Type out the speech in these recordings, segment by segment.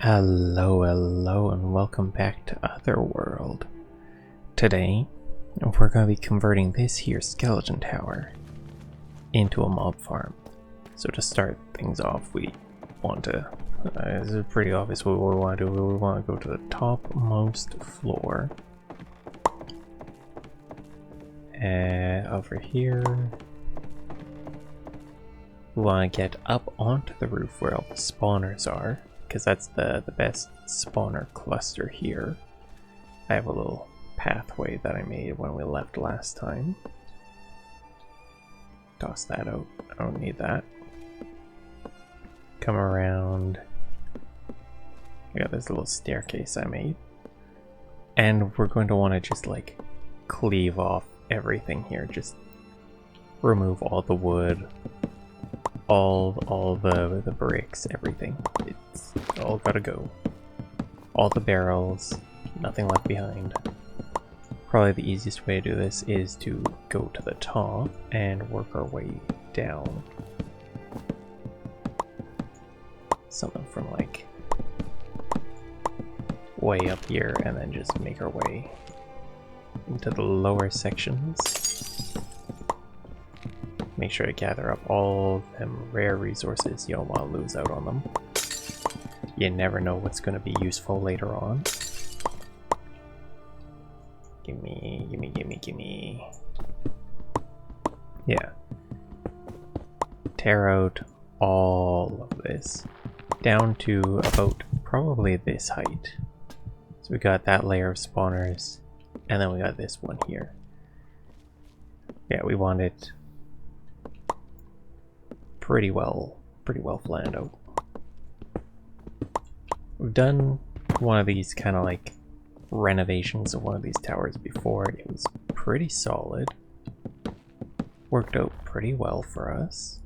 Hello, and welcome back to Otherworld. Today, we're going to be converting this here skeleton tower into a mob farm. So to start things off, we want to, this is pretty obvious what we want to do. We want to go to the topmost floor. Over here, we want to get up onto the roof where all the spawners are, because that's the best spawner cluster here. I have a little pathway that I made when we left last time. Toss that out, I don't need that. Come around. I got this little staircase I made. And we're going to want to just like cleave off everything here. Just remove all the wood, all the bricks, everything. It's all gotta go. All the barrels, nothing left behind. Probably the easiest way to do this is to go to the top and work our way down. Something from like way up here, and then just make our way into the lower sections. Make sure to gather up all them rare resources. You don't want to lose out on them. You never know what's going to be useful later on. Gimme. Yeah. Tear out all of this down to about probably this height. So we got that layer of spawners, and then we got this one here. Yeah, we want it pretty well planned out. We've done one of these kind of like renovations of one of these towers before. It was pretty solid. Worked out pretty well for us.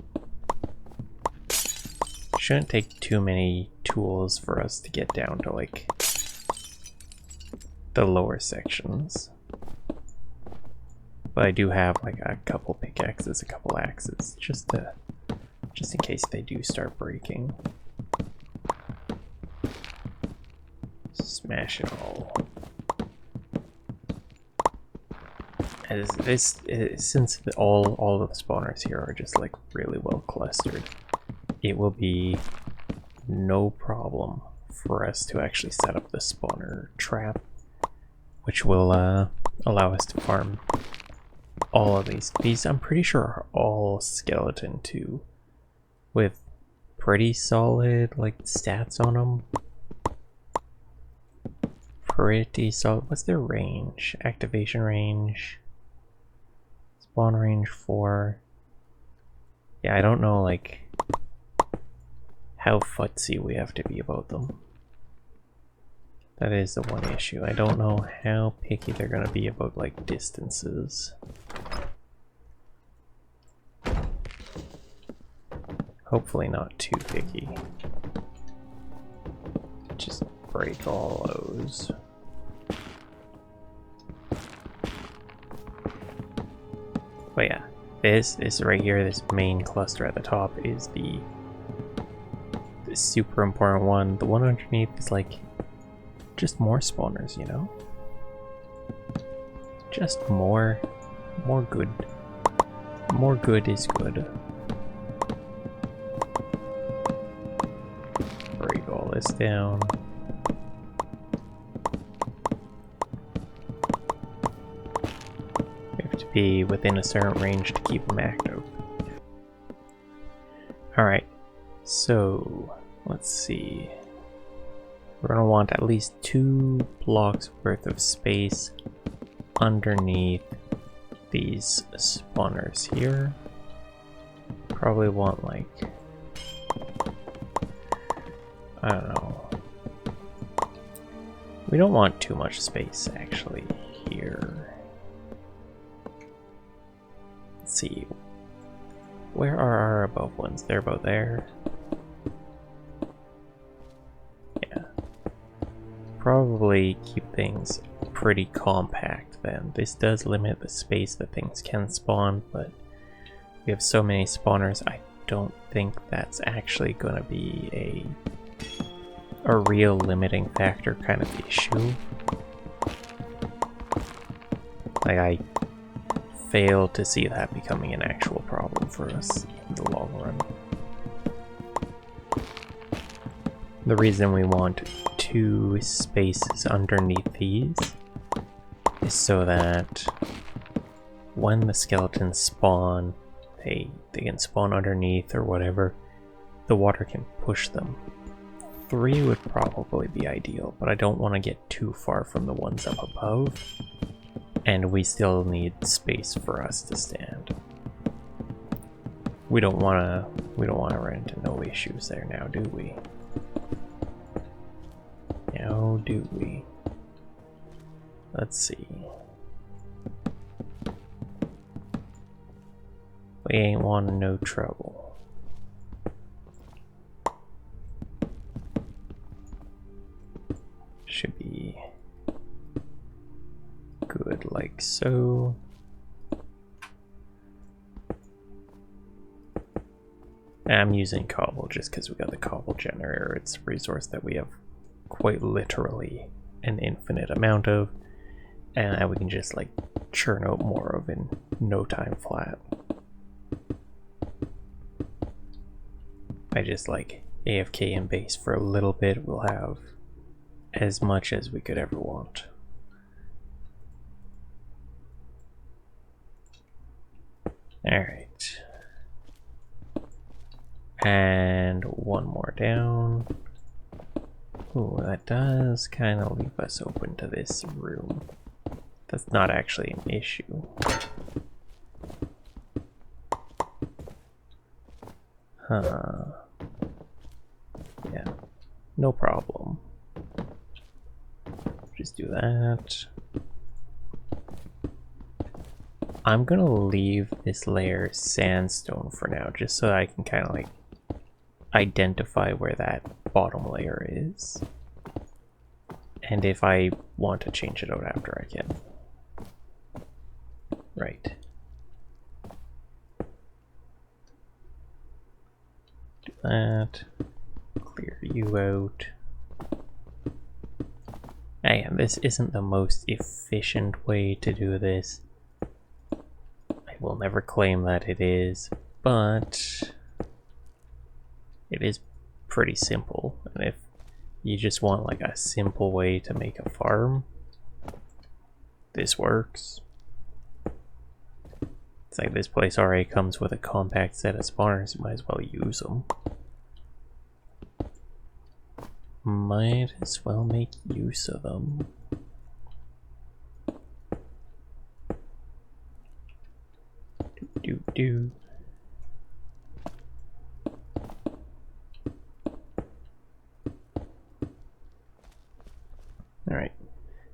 Shouldn't take too many tools for us to get down to like the lower sections. But I do have like a couple pickaxes, a couple axes, just in case they do start breaking. Smash it all. As this, since all of the spawners here are just like really well clustered, it will be no problem for us to actually set up the spawner trap, which will allow us to farm all of these. These I'm pretty sure are all skeleton too, with pretty solid like stats on them. Pretty solid. What's their range? Activation range. Spawn range 4. Yeah, I don't know like how fussy we have to be about them. That is the one issue. I don't know how picky they're gonna be about like distances. Hopefully not too picky. Just break all those. But yeah, this right here, this main cluster at the top is the super important one. The one underneath is like just more spawners, you know? Just more good. More good is good. Break all this down. We have to be within a certain range to keep them active. Alright, so let's see. We're gonna want at least 2 blocks worth of space underneath these spawners here. Probably want like, I don't know. We don't want too much space actually here. Let's see. Where are our above ones? They're about there. Yeah. Probably keep things pretty compact then. This does limit the space that things can spawn, but we have so many spawners, I don't think that's actually going to be a a real limiting factor kind of issue. Like, I fail to see that becoming an actual problem for us in the long run. The reason we want 2 spaces underneath these is so that when the skeletons spawn, they can spawn underneath or whatever, the water can push them. 3 would probably be ideal, but I don't want to get too far from the ones up above, and we still need space for us to stand. We don't want to run into no issues there now, do we? No, do we? Let's see. We ain't wanting no trouble. Should be good like so. I'm using cobble just because we got the cobble generator. It's a resource that we have quite literally an infinite amount of, and that we can just like churn out more of in no time flat. I just like AFK in base for a little bit, we'll have as much as we could ever want. Alright. And 1 more down. Ooh, that does kind of leave us open to this room. That's not actually an issue. Huh. Yeah, no problem. Just do that. I'm gonna leave this layer sandstone for now, just so I can kind of like identify where that bottom layer is. And if I want to change it out after, I can. Right. Do that. Clear you out. And this isn't the most efficient way to do this. I will never claim that it is, but it is pretty simple. And if you just want like a simple way to make a farm, this works. It's like this place already comes with a compact set of spawners, you might as well use them. Might as well make use of them. Do. Alright,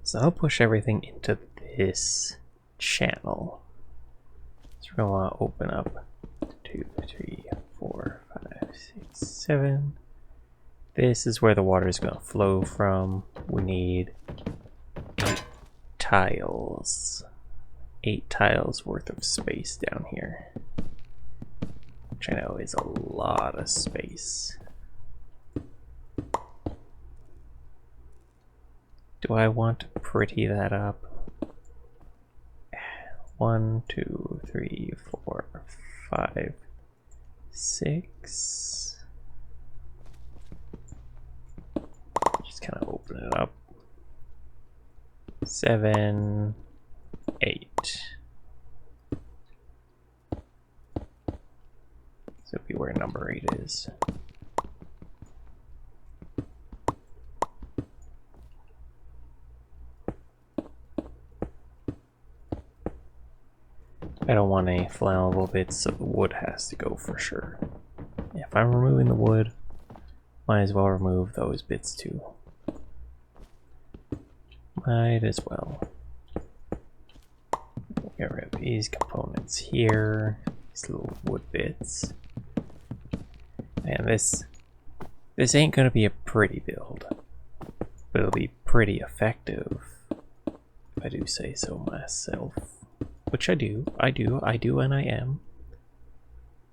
so I'll push everything into this channel. So we're going to open up 2, 3, 4, 5, 6, 7. This is where the water is going to flow from. We need 8 tiles. 8 tiles worth of space down here. Which I know is a lot of space. Do I want to pretty that up? 1, 2, 3, 4, 5, 6. Just kind of open it up. 7, 8. So it'll be where number 8 is. I don't want any flammable bits, so the wood has to go for sure. If I'm removing the wood, might as well remove those bits too. Might as well. Get rid of these components here, these little wood bits. And this ain't gonna be a pretty build, but it'll be pretty effective, if I do say so myself. Which I do, and I am.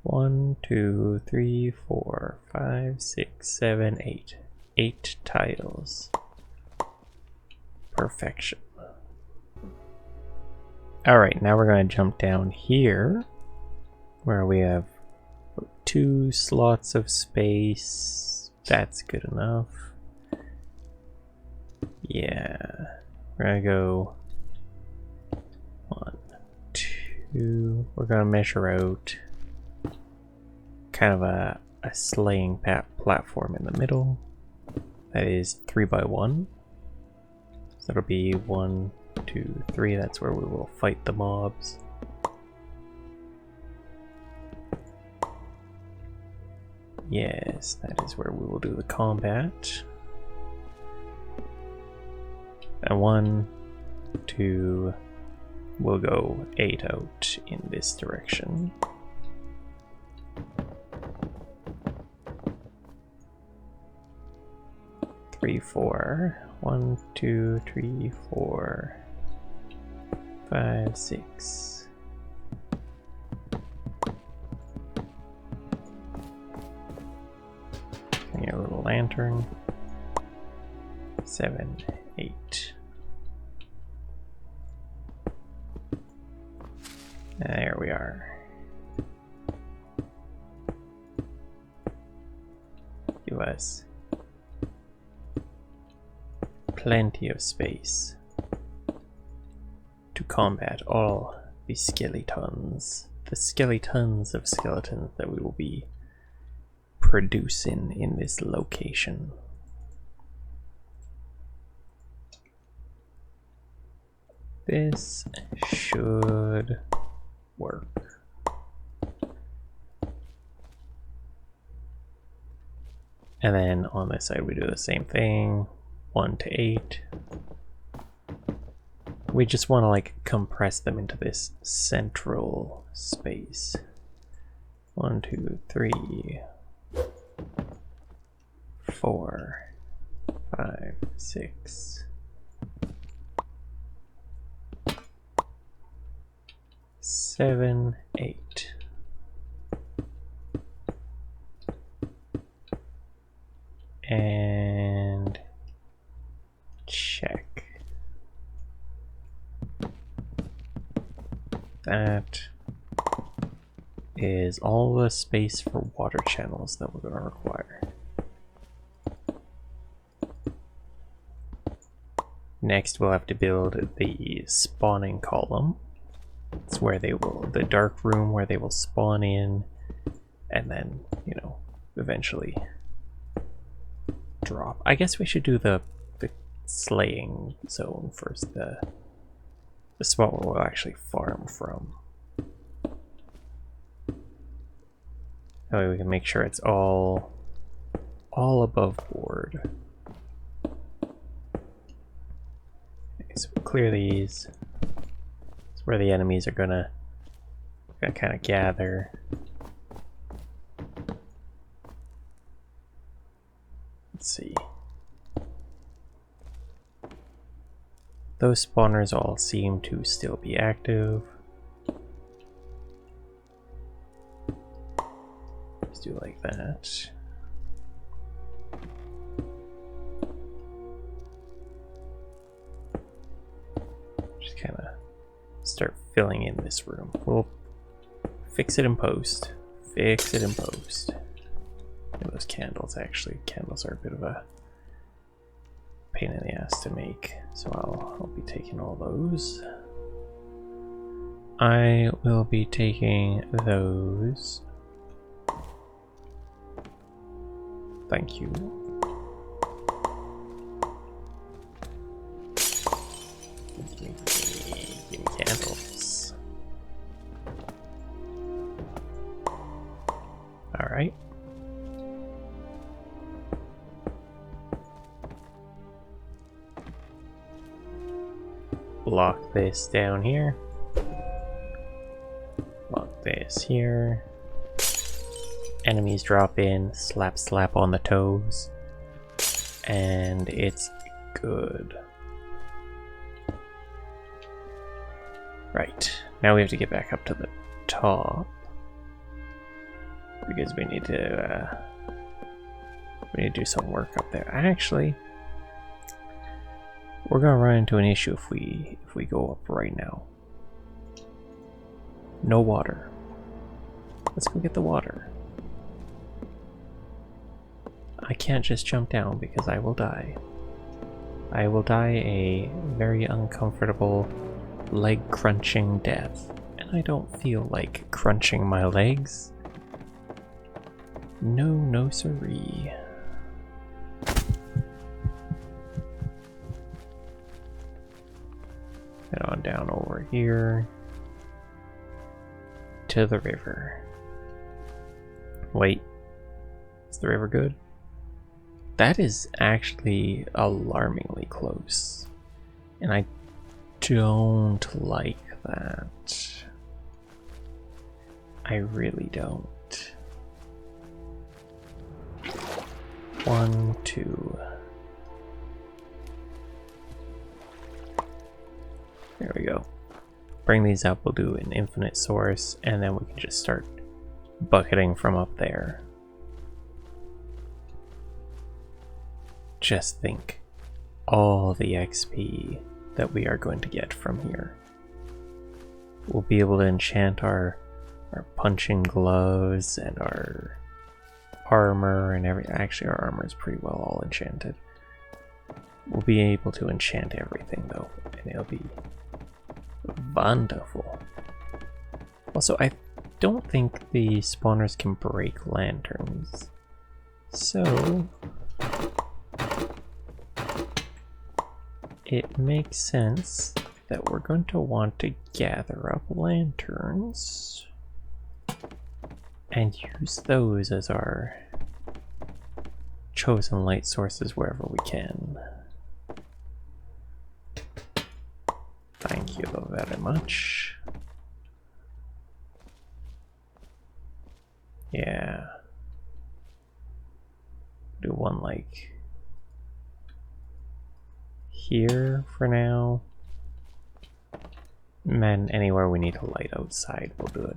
1, 2, 3, 4, 5, 6, 7, 8. 8 tiles. Perfection. Alright, now we're going to jump down here where we have 2 slots of space. That's good enough. Yeah. We're going to go 1, 2. We're going to measure out kind of a slaying platform in the middle. That is 3 by 1. So that'll be 1, 2, 3. That's where we will fight the mobs. Yes, that is where we will do the combat. And 1, 2, we'll go 8 out in this direction. Three, 4. 1, 2, 3, 4, 5, 6. Bring your little lantern. 7, 8. There we are. Give us plenty of space to combat all the skeletons. The skeletons of skeletons that we will be producing in this location. This should work. And then on this side we do the same thing. 1 to 8. We just want to like compress them into this central space. 1, 2, 3, 4, 5, 6, 7, 8. And check. That is all the space for water channels that we're going to require. Next we'll have to build the spawning column. It's where they will, the dark room where they will spawn in and then, you know, eventually drop. I guess we should do the slaying zone first, the spot where we'll actually farm from. That way we can make sure it's all above board. Okay, so we'll clear these. It's where the enemies are gonna kind of gather. Let's see. Those spawners all seem to still be active. Let's do like that. Just kind of start filling in this room. We'll fix it in post. Fix it in post. And those candles, actually, candles are a bit of a pain in the ass to make, so I'll be taking all those. I will be taking those. Thank you. Give me candles. All right. Lock this down here. Lock this here. Enemies drop in, slap slap on the toes, and it's good. Right, now we have to get back up to the top because we need to We need to do some work up there. Actually, we're gonna run into an issue if we go up right now. No water. Let's go get the water. I can't just jump down because I will die. I will die a very uncomfortable, leg-crunching death. And I don't feel like crunching my legs. No, no siree. Head on down over here to the river. Wait, is the river good? That is actually alarmingly close, and I don't like that. I really don't. 1, 2. There we go. Bring these up, we'll do an infinite source, and then we can just start bucketing from up there. Just think all the XP that we are going to get from here. We'll be able to enchant our punching gloves and our armor and everything. Actually, our armor is pretty well all enchanted. We'll be able to enchant everything though, and it'll be wonderful. Also, I don't think the spawners can break lanterns, so it makes sense that we're going to want to gather up lanterns and use those as our chosen light sources wherever we can. Thank you very much. Yeah. Do one like here for now. And anywhere we need a light outside, we'll do it.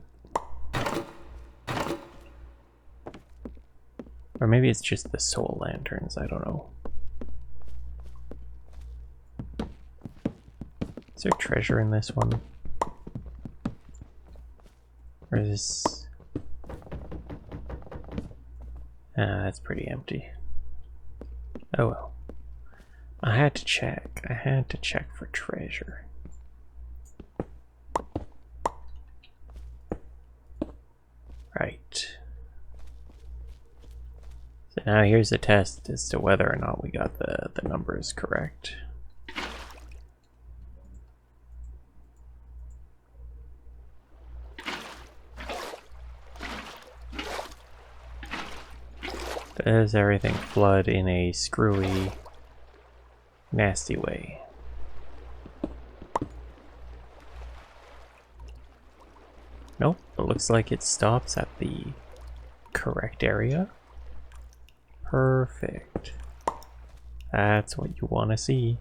Or maybe it's just the soul lanterns, I don't know. Is there treasure in this one? Or is this... that's pretty empty. Oh well. I had to check. I had to check for treasure. Right. So now here's a test as to whether or not we got the numbers correct. Does everything flood in a screwy, nasty way? Nope, it looks like it stops at the correct area. Perfect. That's what you want to see.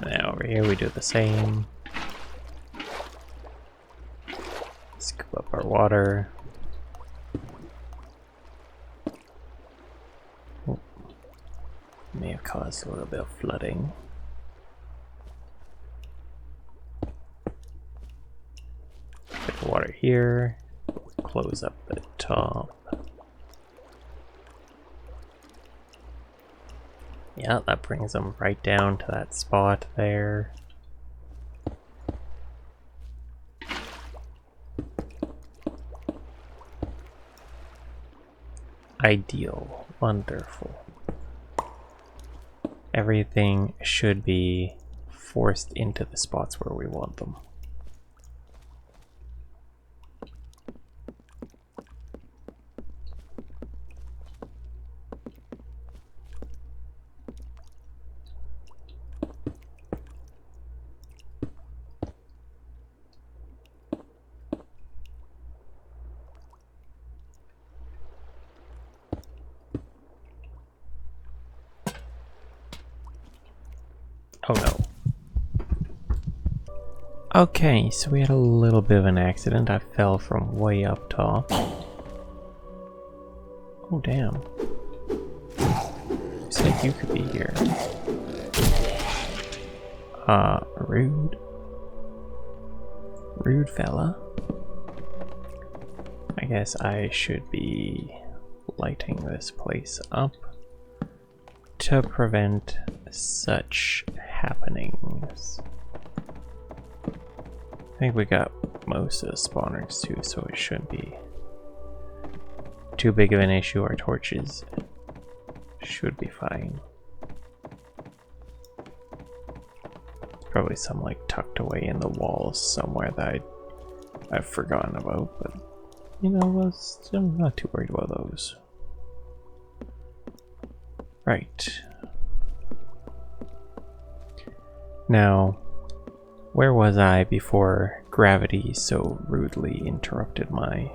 Now over here we do the same. Scoop up our water. Oh. May have caused a little bit of flooding. Get the water here. Close up the top. Yeah, that brings them right down to that spot there. Ideal. Wonderful. Everything should be forced into the spots where we want them. Oh no. Okay, so we had a little bit of an accident. I fell from way up top. Oh damn. You said you could be here. Rude. Rude fella. I guess I should be lighting this place up to prevent such happenings. I think we got most of the spawners too, so it shouldn't be too big of an issue. Our torches should be fine. Probably some like tucked away in the walls somewhere that I've forgotten about, but you know, I'm not too worried about those. Right. Now, where was I before gravity so rudely interrupted my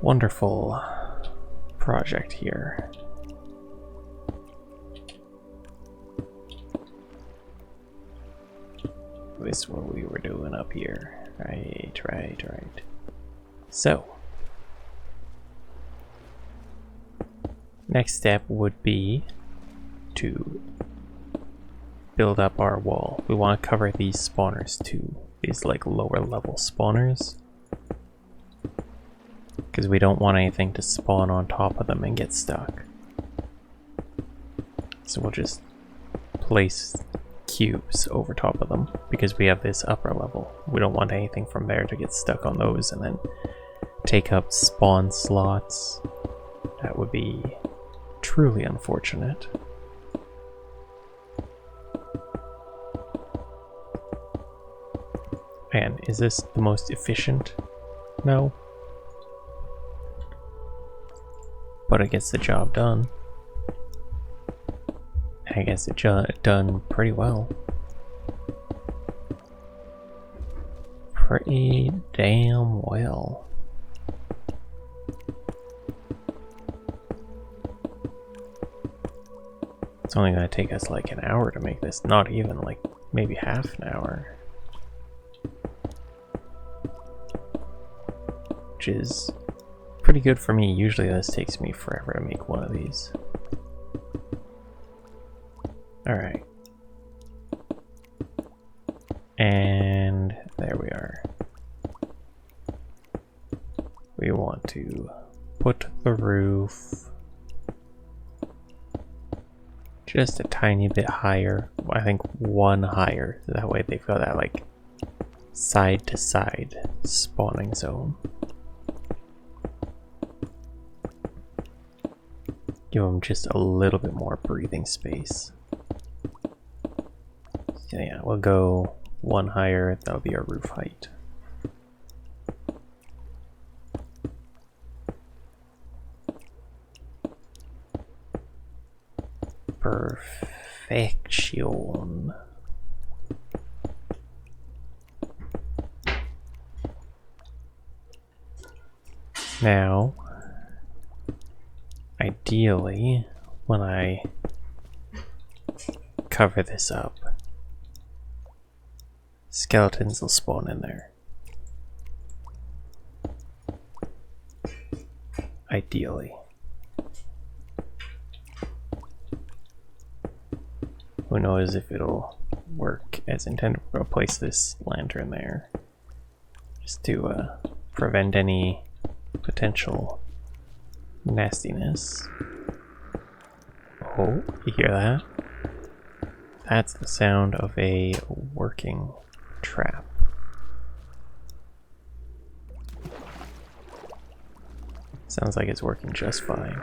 wonderful project here? This is what we were doing up here. Right. So, next step would be to build up our wall. We want to cover these spawners too, these like lower level spawners, because we don't want anything to spawn on top of them and get stuck. So we'll just place cubes over top of them because we have this upper level. We don't want anything from there to get stuck on those and then take up spawn slots. That would be truly unfortunate. Man, is this the most efficient? No. But it gets the job done. I guess it done pretty well. Pretty damn well. It's only gonna take us like an hour to make this, not even, like maybe half an hour. Which is pretty good for me. Usually this takes me forever to make one of these. Alright. And there we are. We want to put the roof just a tiny bit higher. I think one higher. That way they've got that like side to side spawning zone. Give them just a little bit more breathing space. So yeah, we'll go one higher. That'll be our roof height. Perfection. Now, ideally, when I cover this up, skeletons will spawn in there. Ideally. Who knows if it'll work as intended. We'll place this lantern there just to prevent any potential nastiness. Oh, you hear that? That's the sound of a working trap. Sounds like it's working just fine.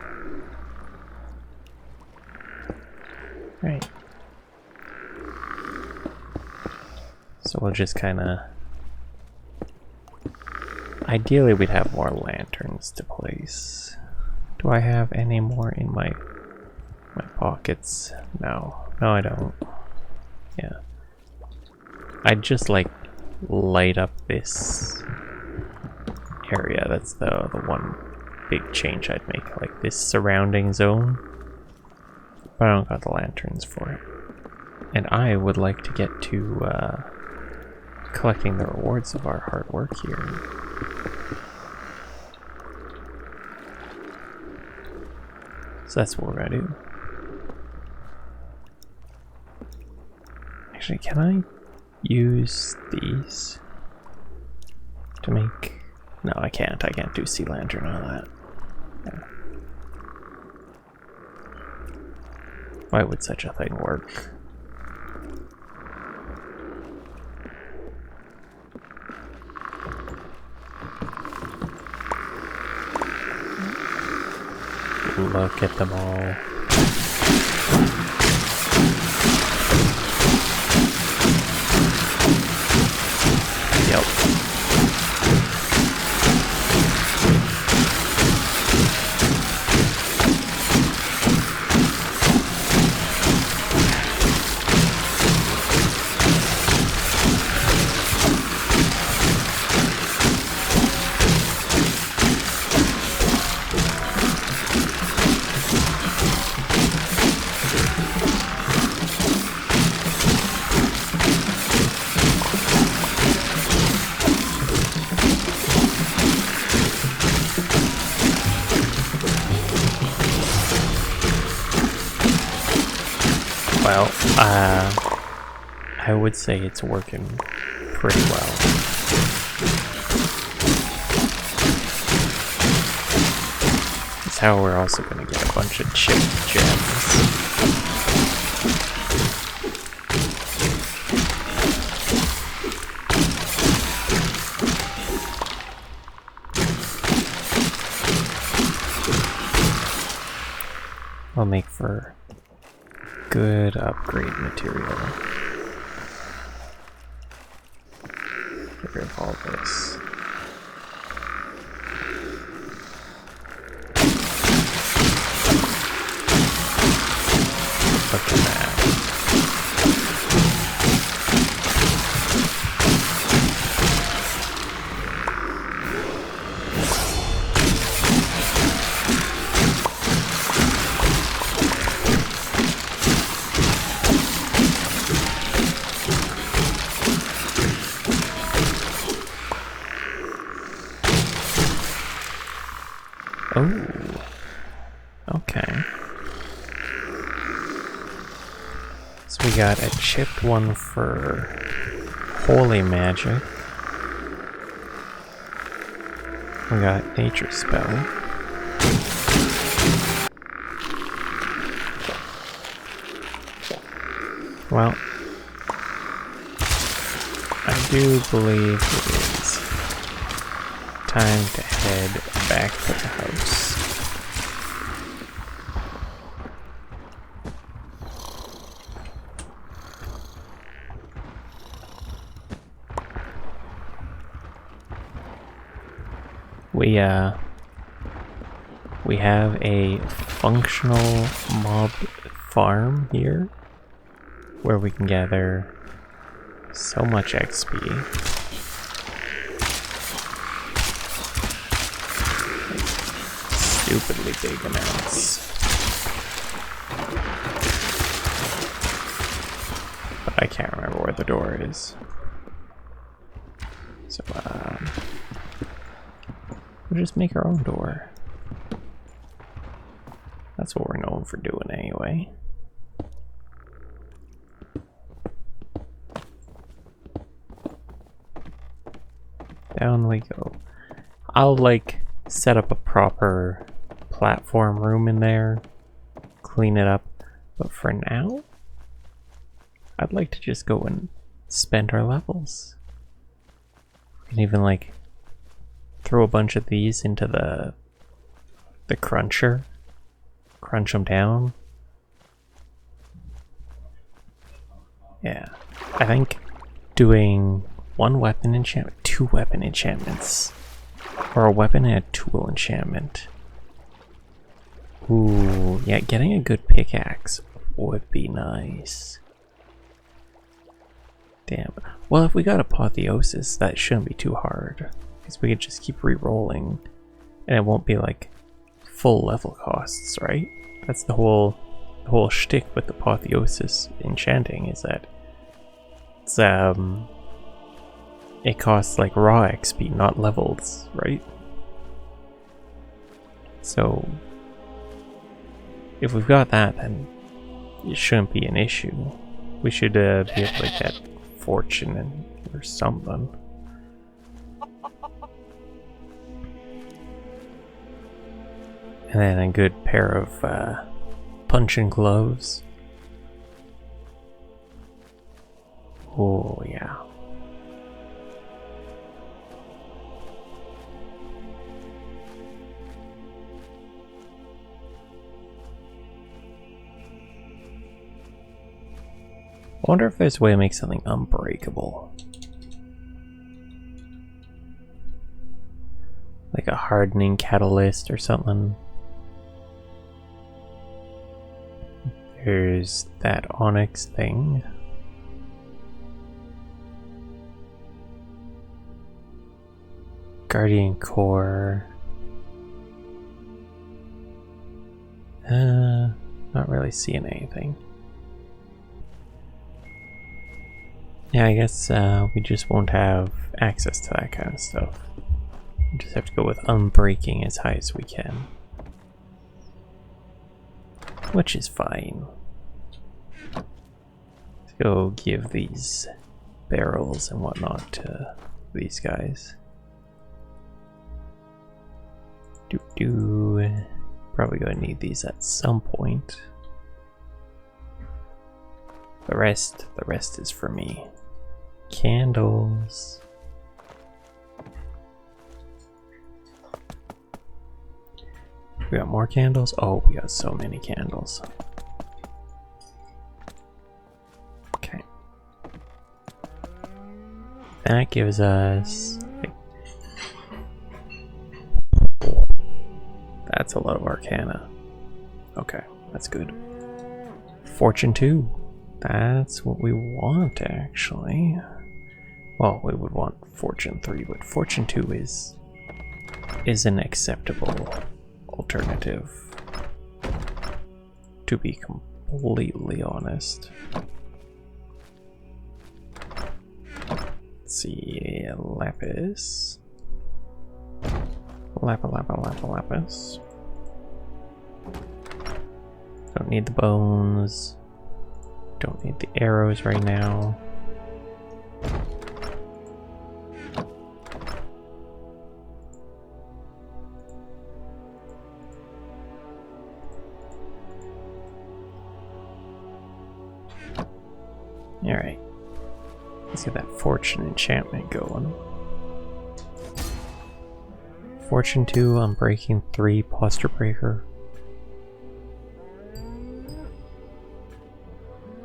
Right. So we'll just kind of... Ideally we'd have more lanterns to place. Do I have any more in my pockets? No. No, I don't. Yeah. I'd just like light up this area. That's the one big change I'd make. Like this surrounding zone. But I don't got the lanterns for it. And I would like to get to collecting the rewards of our hard work here. So that's what we're gonna do. Actually, can I use these to make... No, I can't. I can't do sea lantern and all that. Yeah. Why would such a thing work? Look at them all. Yep. Well, I would say it's working pretty well. That's how we're also going to get a bunch of chipped gems. I'll make for good upgrade material. Get rid of all this. Look at that. Oh, okay. So we got a chipped one for holy magic. We got nature spell. Well, I do believe it is time to head back to the house. We have a functional mob farm here where we can gather so much XP. Stupidly big amounts. But I can't remember where the door is. So, we'll just make our own door. That's what we're known for doing anyway. Down we go. I'll like set up a proper platform room in there, clean it up, but for now I'd like to just go and spend our levels. We can even like throw a bunch of these into the cruncher, crunch them down. Yeah, I think doing one weapon enchantment, 2 weapon enchantments, or a weapon and a tool enchantment. Ooh, yeah, getting a good pickaxe would be nice. Damn. Well, if we got apotheosis, that shouldn't be too hard, because we could just keep re-rolling, and it won't be like full level costs, right? That's the whole the whole shtick with Apotheosis enchanting is that it's, it costs like raw XP, not levels, right? So if we've got that, then it shouldn't be an issue. We should be able to get fortune or something. And then a good pair of punching gloves. Oh yeah. I wonder if there's a way to make something unbreakable. Like a hardening catalyst or something. There's that onyx thing. Guardian core. Not really seeing anything. Yeah, I guess we just won't have access to that kind of stuff. We just have to go with unbreaking as high as we can. Which is fine. Let's go give these barrels and whatnot to these guys. Probably gonna need these at some point. The rest is for me. Candles. We got more candles? Oh, we got so many candles. Okay. That gives us... That's a lot of Arcana. Okay, that's good. Fortune 2. That's what we want, actually. Well, we would want Fortune 3, but Fortune 2 is an acceptable alternative, to be completely honest. Let's see, lapis. Lapis. Don't need the bones. Don't need the arrows right now. Alright. Let's get that fortune enchantment going. Fortune 2, Unbreaking 3, Posture Breaker.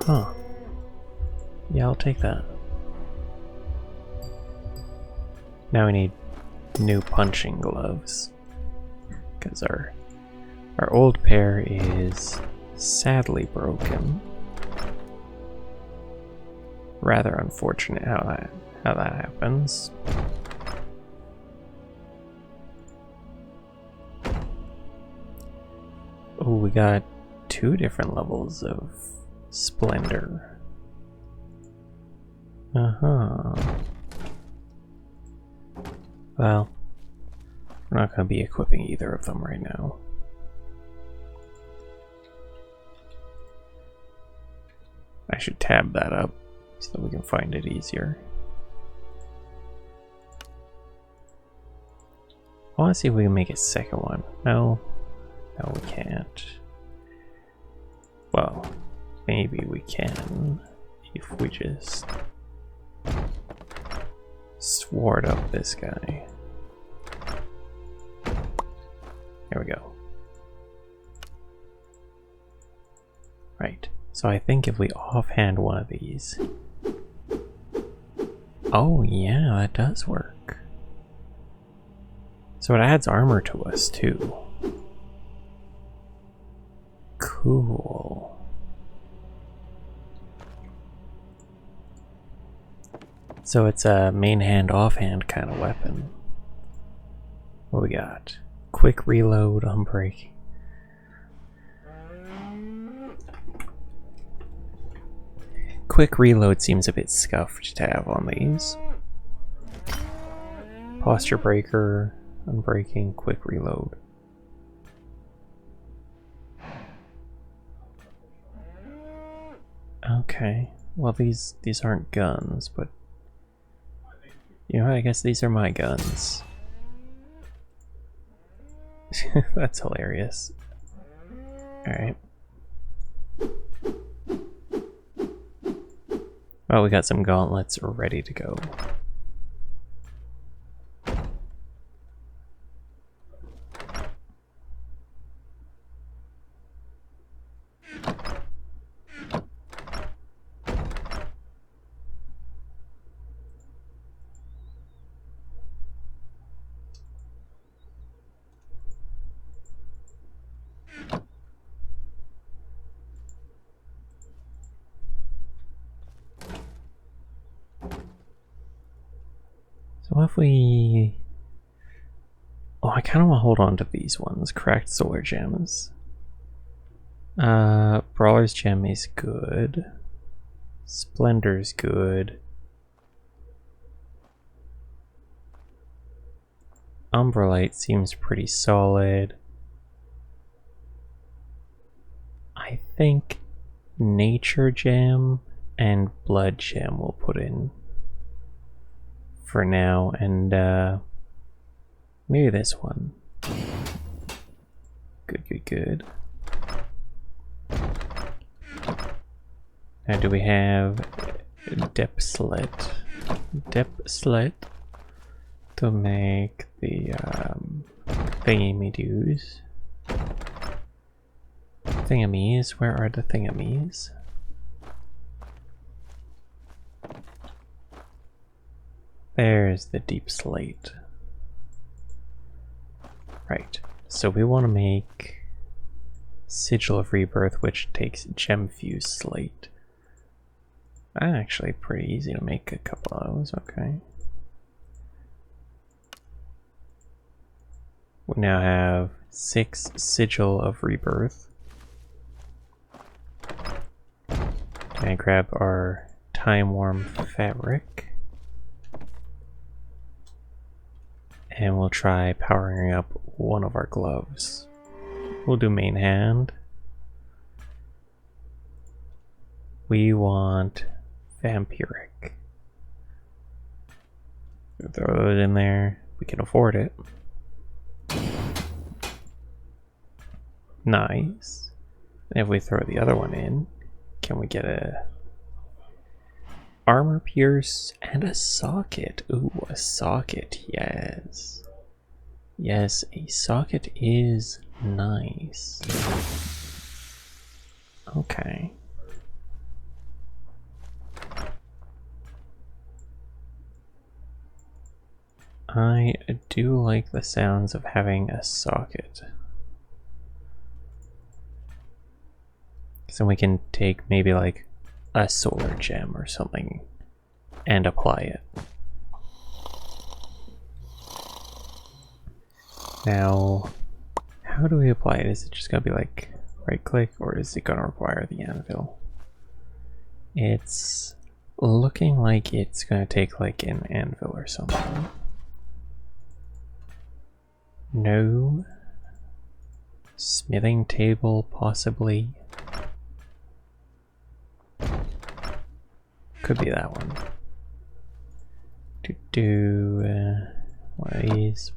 Huh. Yeah, I'll take that. Now we need new punching gloves. Because our old pair is sadly broken. Rather unfortunate how that happens. Oh, we got 2 different levels of splendor. Well, we're not going to be equipping either of them right now. I should tab that up so that we can find it easier. I want to see if we can make a second one. No, we can't. Well, maybe we can if we just sword up this guy. There we go. Right. So I think if we offhand one of these... Oh yeah, that does work. So it adds armor to us too. Cool. So it's a main hand, offhand kind of weapon. What we got? Quick reload, unbreak. quick reload seems a bit scuffed to have on these. Posture breaker, unbreaking, quick reload. Okay, well these aren't guns, but you know, I guess these are my guns. That's hilarious. Alright. Well, we got some gauntlets ready to go. So if we... Oh, I kind of want to hold on to these ones. Cracked solar gems. Brawler's gem is good. Splendor's good. Umbralite seems pretty solid. I think Nature Gem and Blood Gem we'll put in for now, and maybe this one. Good. Now do we have Depslet? Depslet to make the thingy-me-doos. Thingamies, where are the thingamies? There's the deep slate. Right, so we want to make Sigil of Rebirth, which takes gem fused slate. Actually pretty easy to make a couple of those, okay. We now have 6 Sigil of Rebirth. Can I grab our Time Worm fabric? And we'll try powering up one of our gloves. We'll do main hand. We want vampiric. Throw it in there. We can afford it. Nice. And if we throw the other one in, can we get a armor pierce and a socket? Ooh, a socket, yes. Yes, a socket is nice. Okay. I do like the sounds of having a socket. So we can take maybe like a solar gem or something and apply it. Now, how do we apply it? Is it just gonna be like right click, or is it gonna require the anvil? It's looking like it's gonna take like an anvil or something. No. Smithing table, possibly. Could be that one. One of these.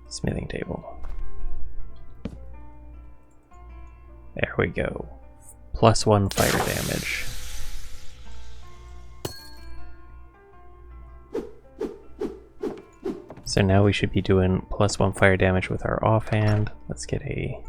Smithing table. There we go. +1 fire damage. So now we should be doing +1 fire damage with our offhand. Let's get a...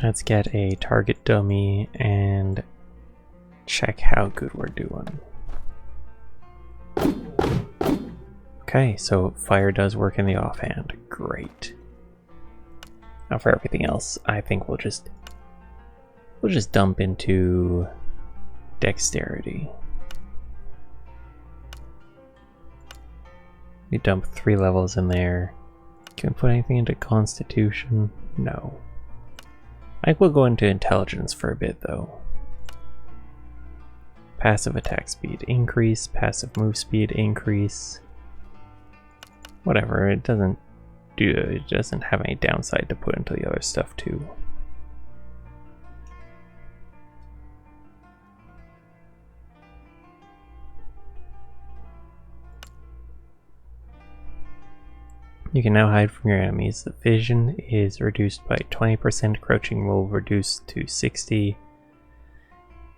Let's get a target dummy and check how good we're doing. Okay, so fire does work in the offhand. Great. Now for everything else, I think we'll just dump into dexterity. We dump 3 levels in there. Can we put anything into constitution? No. I think we'll go into intelligence for a bit though. Passive attack speed increase, passive move speed increase. Whatever, it doesn't have any downside to put into the other stuff too. You can now hide from your enemies. The vision is reduced by 20%, crouching will reduce to 60.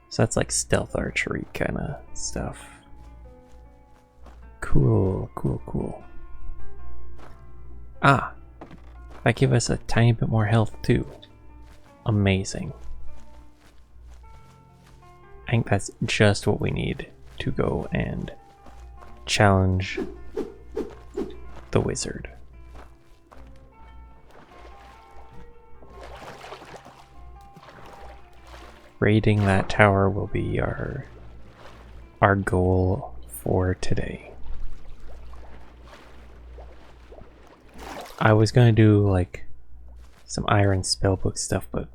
So that's like stealth archery kind of stuff. Cool, cool, cool. Ah, that gave us a tiny bit more health too. Amazing. I think that's just what we need to go and challenge the wizard. Raiding that tower will be our goal for today. I was gonna do like some iron spellbook stuff, but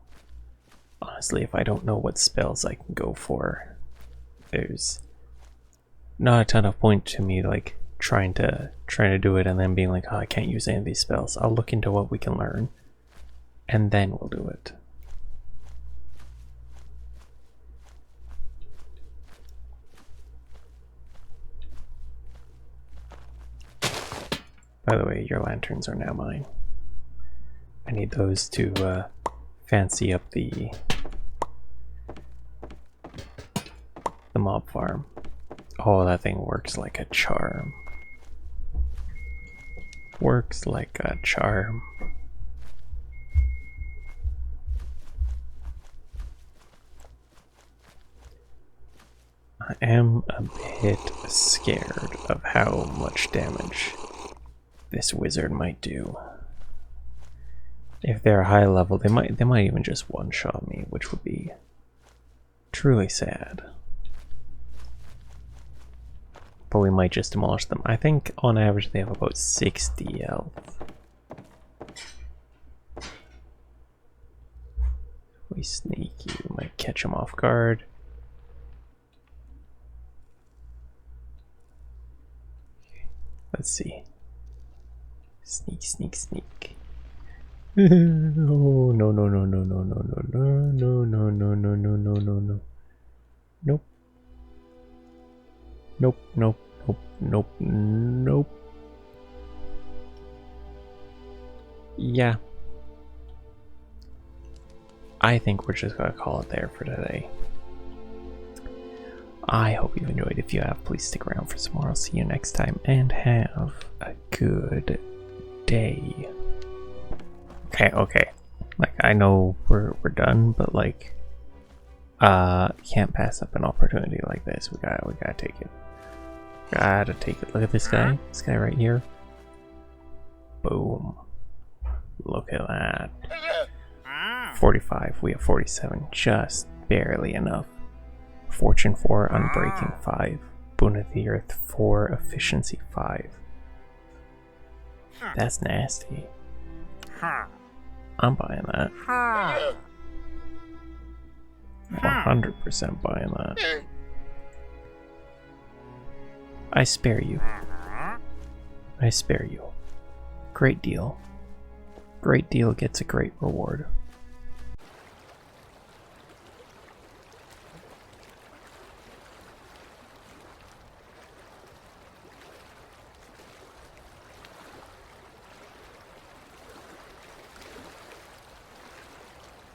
honestly, if I don't know what spells I can go for, there's not a ton of point to me like trying to do it and then being like, oh, I can't use any of these spells. I'll look into what we can learn, and then we'll do it. By the way, your lanterns are now mine. I need those to fancy up the mob farm. Oh, that thing works like a charm. Works like a charm. I am a bit scared of how much damage this wizard might do. If they're high level, they might even just one-shot me, which would be truly sad. But we might just demolish them. I think on average they have about 60 health. If we sneak you, might catch them off guard. Let's see. Sneak, sneak, sneak. Oh, no, no, no, no, no, no, no, no, no, no, no, no, no, no, no, no. Nope. Nope, nope, nope, nope, nope. Yeah. I think we're just gonna call it there for today. I hope you enjoyed. If you have, please stick around for some more. I'll see you next time, and have a good day. Okay. Like, I know we're done, but like, can't pass up an opportunity like this. We gotta take it. Gotta take it. Look at this guy. This guy right here. Boom. Look at that. 45. We have 47. Just barely enough. Fortune 4, Unbreaking 5. Boon of the Earth 4, Efficiency 5. That's nasty. I'm buying that. 100% buying that. I spare you. I spare you. Great deal. Great deal gets a great reward.